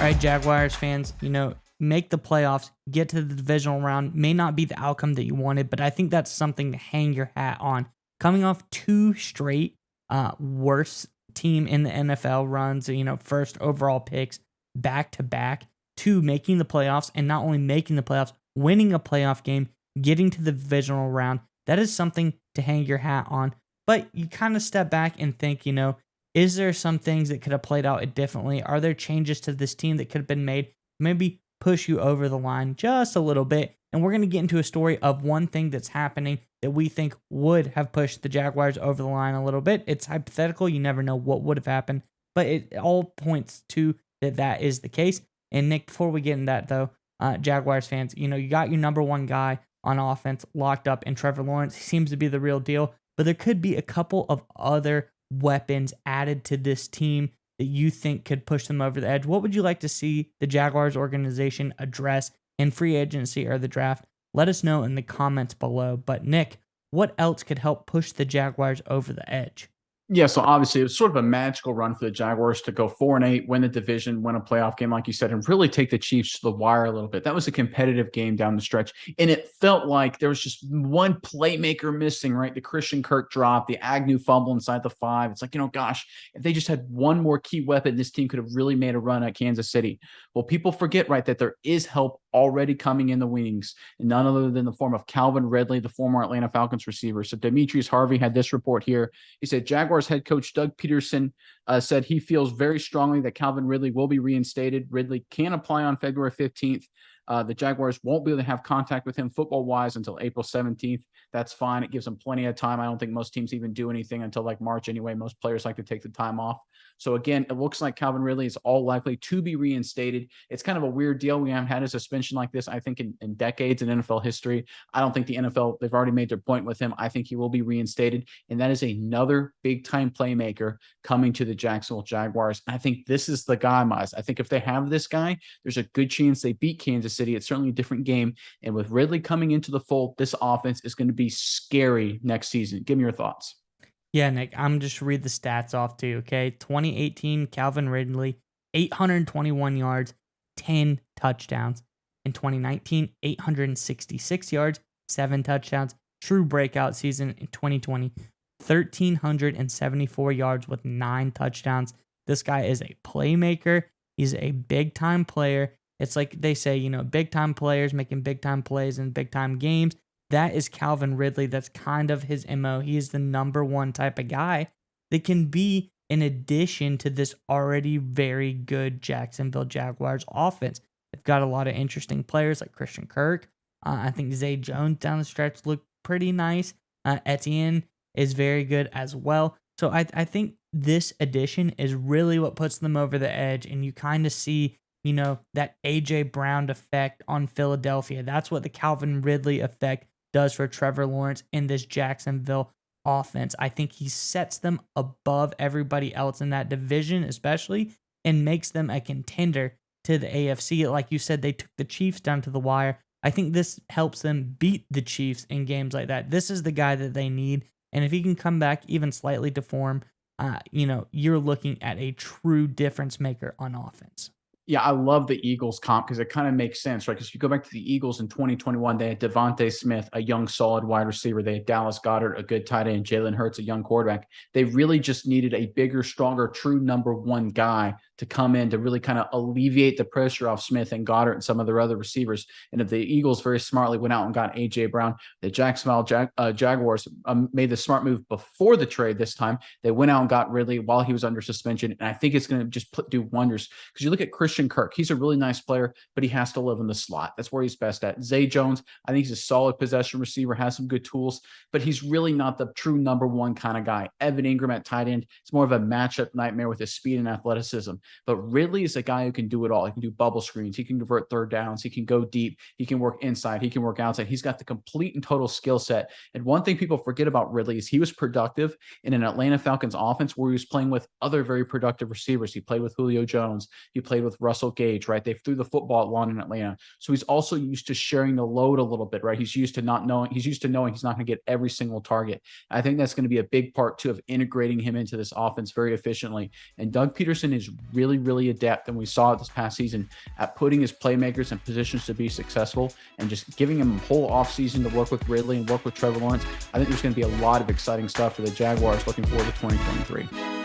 right, Jaguars fans, make the playoffs, get to the divisional round. May not be the outcome that you wanted, but I think that's something to hang your hat on. Coming off two straight worst team in the NFL runs, first overall picks back to back, to making the playoffs, and not only making the playoffs, winning a playoff game, getting to the divisional round. That is something to hang your hat on. But you kind of step back and think, is there some things that could have played out differently? Are there changes to this team that could have been made? Maybe push you over the line just a little bit. And we're going to get into a story of one thing that's happening that we think would have pushed the Jaguars over the line a little bit. It's hypothetical. You never know what would have happened, but it all points to that is the case. And Nick, before we get into that though, Jaguars fans, you got your number one guy on offense locked up in Trevor Lawrence. He seems to be the real deal, but there could be a couple of other weapons added to this team that you think could push them over the edge. What would you like to see the Jaguars organization address in free agency or the draft? Let us know in the comments below. But Nick, what else could help push the Jaguars over the edge? Yeah, so obviously it was sort of a magical run for the Jaguars to go 4-8, win the division, win a playoff game, like you said, and really take the Chiefs to the wire a little bit. That was a competitive game down the stretch, and it felt like there was just one playmaker missing, right? The Christian Kirk drop, the Agnew fumble inside the 5. It's like, gosh, if they just had one more key weapon, this team could have really made a run at Kansas City. Well, people forget, right, that there is help already coming in the wings, and none other than the form of Calvin Ridley, the former Atlanta Falcons receiver. So Demetrius Harvey had this report here. He said Jaguars head coach Doug Peterson said he feels very strongly that Calvin Ridley will be reinstated. Ridley can apply on February 15th. The Jaguars won't be able to have contact with him football-wise until April 17th. That's fine. It gives them plenty of time. I don't think most teams even do anything until like March anyway. Most players like to take the time off. So again, it looks like Calvin Ridley is all likely to be reinstated. It's kind of a weird deal. We haven't had a suspension like this, I think, in decades in NFL history. I don't think the NFL, they've already made their point with him. I think he will be reinstated. And that is another big-time playmaker coming to the Jacksonville Jaguars. I think this is the guy, Miles. I think if they have this guy, there's a good chance they beat Kansas City. It's certainly a different game. And with Ridley coming into the fold, this offense is going to be scary next season. Give me your thoughts. Yeah, Nick, I'm just read the stats off too, okay? 2018, Calvin Ridley, 821 yards, 10 touchdowns. In 2019, 866 yards, 7 touchdowns. True breakout season in 2020, 1,374 yards with 9 touchdowns. This guy is a playmaker. He's a big-time player. It's like they say, big-time players making big-time plays in big-time games. That is Calvin Ridley. That's kind of his MO. He is the number one type of guy that can be an addition to this already very good Jacksonville Jaguars offense. They've got a lot of interesting players like Christian Kirk. I think Zay Jones down the stretch looked pretty nice. Etienne is very good as well. So I think this addition is really what puts them over the edge, and you kind of see that A.J. Brown effect on Philadelphia. That's what the Calvin Ridley effect does for Trevor Lawrence in this Jacksonville offense. I think he sets them above everybody else in that division, especially, and makes them a contender to the AFC. Like you said, they took the Chiefs down to the wire. I think this helps them beat the Chiefs in games like that. This is the guy that they need. And if he can come back even slightly to form, you're looking at a true difference maker on offense. Yeah, I love the Eagles comp because it kind of makes sense, right? Because if you go back to the Eagles in 2021, they had Devontae Smith, a young, solid wide receiver. They had Dallas Goedert, a good tight end, Jalen Hurts, a young quarterback. They really just needed a bigger, stronger, true number one guy to come in to really kind of alleviate the pressure off Smith and Goddard and some of their other receivers. And if the Eagles very smartly went out and got A.J. Brown, the Jacksonville Jaguars made the smart move before the trade this time. They went out and got Ridley while he was under suspension. And I think it's going to just do wonders because you look at Christian Kirk. He's a really nice player, but he has to live in the slot. That's where he's best at. Zay Jones, I think he's a solid possession receiver, has some good tools, but he's really not the true number one kind of guy. Evan Ingram at tight end, it's more of a matchup nightmare with his speed and athleticism. But Ridley is a guy who can do it all. He can do bubble screens. He can convert third downs. He can go deep. He can work inside. He can work outside. He's got the complete and total skill set. And one thing people forget about Ridley is he was productive in an Atlanta Falcons offense where he was playing with other very productive receivers. He played with Julio Jones. He played with Russell Gage, right? They threw the football long in Atlanta. So he's also used to sharing the load a little bit, right? He's used to knowing he's not going to get every single target. I think that's going to be a big part too of integrating him into this offense very efficiently. And Doug Peterson is really, really adept, and we saw it this past season, at putting his playmakers in positions to be successful and just giving him a whole offseason to work with Ridley and work with Trevor Lawrence, I think there's going to be a lot of exciting stuff for the Jaguars looking forward to 2023.